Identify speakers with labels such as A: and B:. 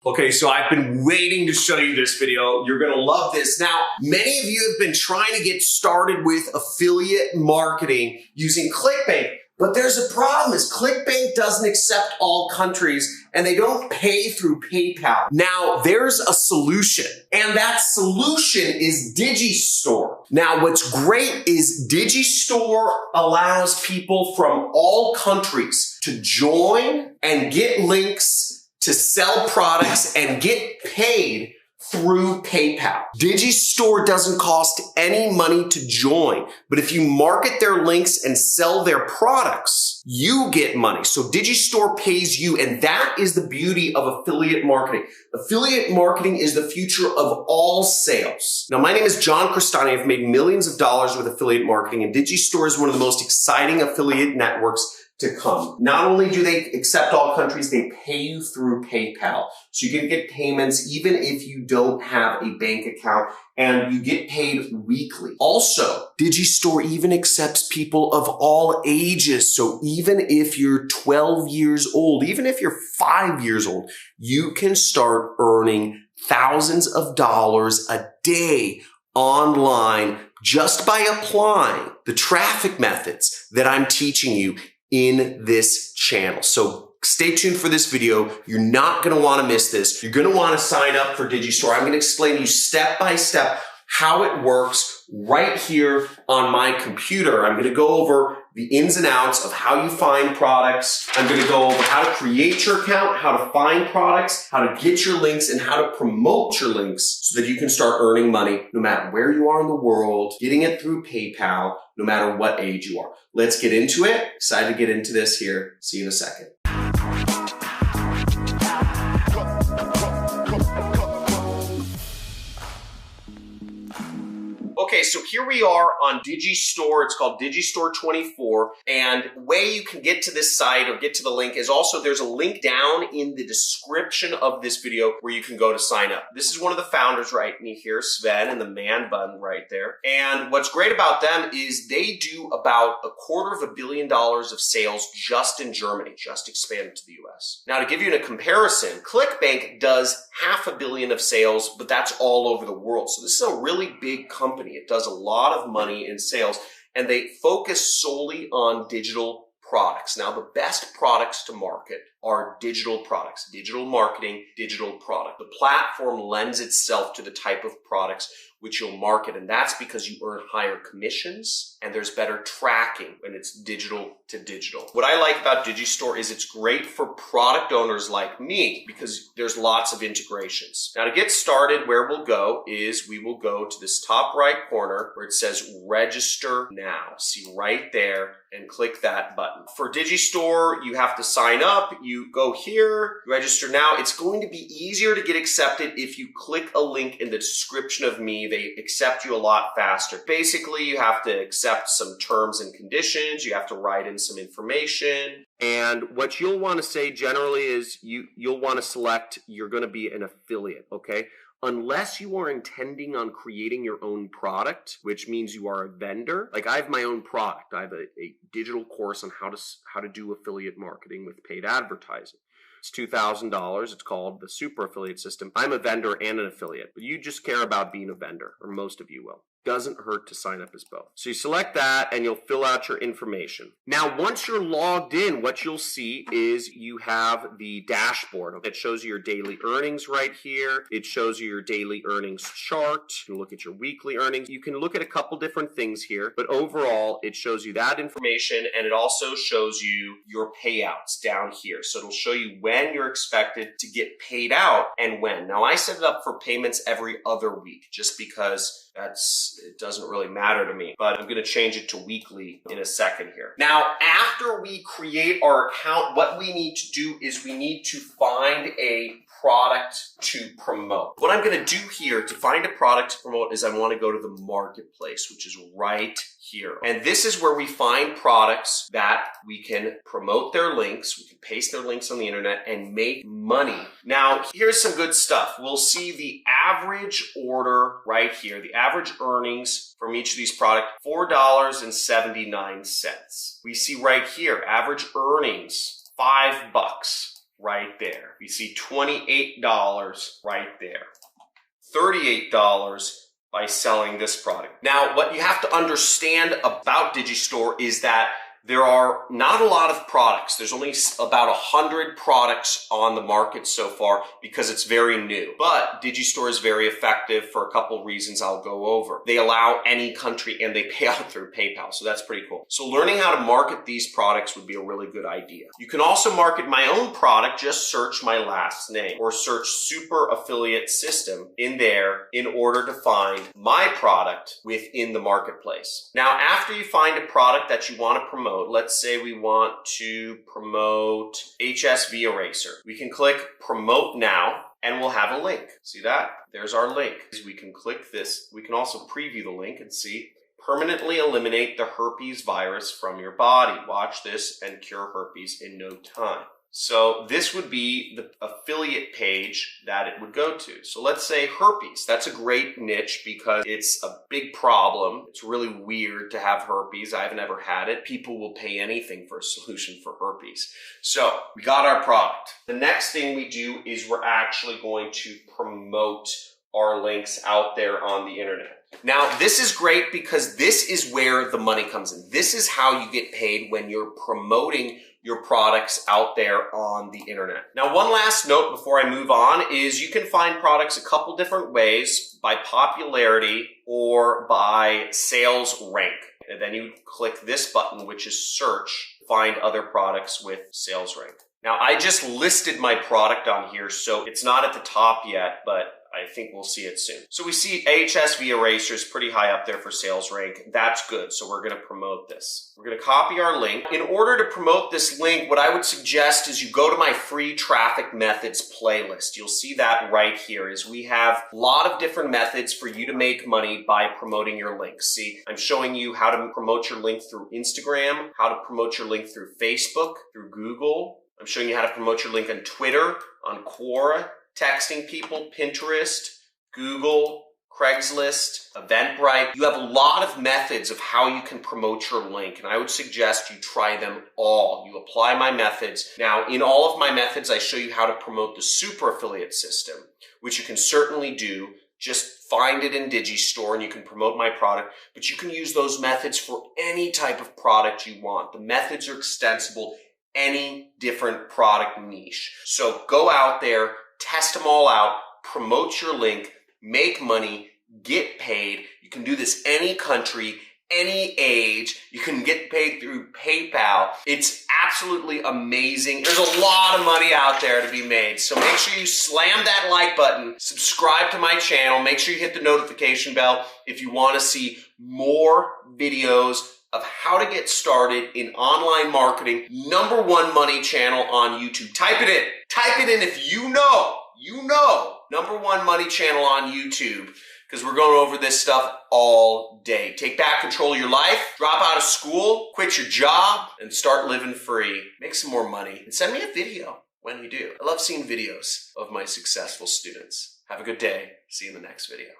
A: Okay, so I've been waiting to show you this video. You're gonna love this. Now, many of you have been trying to get started with affiliate marketing using ClickBank, but there's a problem is ClickBank doesn't accept all countries and they don't pay through PayPal. Now, there's a solution, and that solution is DigiStore. Now, what's great is DigiStore allows people from all countries to join and get links to sell products and get paid through PayPal. DigiStore doesn't cost any money to join, but if you market their links and sell their products, you get money. So DigiStore pays you, and that is the beauty of affiliate marketing. Affiliate marketing is the future of all sales. Now, my name is John Crestani. I've made millions of dollars with affiliate marketing, and DigiStore is one of the most exciting affiliate networks to come. Not only do they accept all countries, they pay you through PayPal. So you can get payments even if you don't have a bank account, and you get paid weekly. Also, DigiStore even accepts people of all ages. So even if you're 12 years old, even if you're 5 years old, you can start earning thousands of dollars a day online just by applying the traffic methods that I'm teaching you in this channel. So stay tuned for this video. You're not going to want to miss this. You're going to want to sign up for DigiStore. I'm going to explain to you step by step how it works right here on my computer. I'm going to go over the ins and outs of how you find products. I'm going to go over how to create your account, how to find products, how to get your links, and how to promote your links so that you can start earning money no matter where you are in the world, getting it through PayPal, no matter what age you are. Let's get into it. Excited to get into this here. See you in a second. Okay, so here we are on DigiStore. It's called DigiStore 24. And the way you can get to this site or get to the link is also there's a link down in the description of this video where you can go to sign up. This is one of the founders right here, Sven, and the man bun right there. And what's great about them is they do about $250 million of sales just in Germany, just expanded to the US. Now, to give you a comparison, ClickBank does $500 million of sales, but that's all over the world. So this is a really big company. It does a lot of money in sales, and they focus solely on digital products. Now, the best products to market are digital products, digital marketing, digital product. The platform lends itself to the type of products which you'll market, and that's because you earn higher commissions and there's better tracking when it's digital to digital. What I like about DigiStore is it's great for product owners like me because there's lots of integrations. Now, to get started, where we'll go is we will go to this top right corner where it says register now. See right there, and click that button. For DigiStore, you have to sign up. You go here, register now. It's going to be easier to get accepted if you click a link in the description of me. They accept you a lot faster. Basically, you have to accept some terms and conditions. You have to write in some information. And what you'll want to say generally is you'll want to select you're going to be an affiliate, okay? Unless you are intending on creating your own product, which means you are a vendor. Like I have my own product. I have a digital course on how to do affiliate marketing with paid advertising. It's $2,000. It's called the Super Affiliate System. I'm a vendor and an affiliate, but you just care about being a vendor, or most of you will. Doesn't hurt to sign up as both. So you select that and you'll fill out your information. Now, once you're logged in, what you'll see is you have the dashboard. It shows you your daily earnings right here. It shows you your daily earnings chart. You can look at your weekly earnings. You can look at a couple different things here, but overall, it shows you that information, and it also shows you your payouts down here. So it'll show you when you're expected to get paid out and when. Now, I set it up for payments every other week just because it doesn't really matter to me, but I'm going to change it to weekly in a second here. Now, after we create our account, what we need to do is we need to find a product to promote. What I'm going to do here to find a product to promote is I want to go to the marketplace, which is right here. And this is where we find products that we can promote their links, we can paste their links on the internet and make money. Now, here's some good stuff. We'll see the average order right here, the average earnings from each of these products, $4.79. We see right here, average earnings, $5. right there. We see $28 right there. $38 by selling this product. Now, what you have to understand about DigiStore is that there are not a lot of products. There's only about 100 products on the market so far because it's very new. But DigiStore is very effective for a couple reasons I'll go over. They allow any country and they pay out through PayPal, so that's pretty cool. So learning how to market these products would be a really good idea. You can also market my own product, just search my last name or search Super Affiliate System in there in order to find my product within the marketplace. Now, after you find a product that you want to promote, let's say we want to promote HSV Eraser. We can click Promote Now and we'll have a link. See that? There's our link. We can click this. We can also preview the link and see permanently eliminate the herpes virus from your body. Watch this and cure herpes in no time. So this would be the affiliate page that it would go to. So let's say herpes. That's a great niche because it's a big problem. It's really weird to have herpes. I've never had it. People will pay anything for a solution for herpes. So we got our product. The next thing we do is we're actually going to promote our links out there on the internet. Now, this is great because this is where the money comes in. This is how you get paid when you're promoting your products out there on the internet. Now, one last note before I move on is you can find products a couple different ways, by popularity or by sales rank. And then you click this button, which is search, find other products with sales rank. Now, I just listed my product on here, so it's not at the top yet, but I think we'll see it soon. So we see HSV Eraser is pretty high up there for sales rank. That's good. So we're going to promote this. We're going to copy our link. In order to promote this link, what I would suggest is you go to my free traffic methods playlist. You'll see that right here is we have a lot of different methods for you to make money by promoting your links. See, I'm showing you how to promote your link through Instagram, how to promote your link through Facebook, through Google. I'm showing you how to promote your link on Twitter, on Quora, texting people, Pinterest, Google, Craigslist, Eventbrite. You have a lot of methods of how you can promote your link, and I would suggest you try them all. You apply my methods. Now, in all of my methods, I show you how to promote the super affiliate system, which you can certainly do. Just find it in DigiStore and you can promote my product, but you can use those methods for any type of product you want. The methods are extensible, any different product niche. So go out there, test them all out, promote your link, make money, get paid. You can do this any country, any age. You can get paid through PayPal. It's absolutely amazing. There's a lot of money out there to be made. So make sure you slam that like button, subscribe to my channel, make sure you hit the notification bell if you want to see more videos of how to get started in online marketing. #1 money channel on YouTube. Type it in. Type it in if you know, #1 money channel on YouTube, because we're going over this stuff all day. Take back control of your life, drop out of school, quit your job, and start living free. Make some more money, and send me a video when you do. I love seeing videos of my successful students. Have a good day. See you in the next video.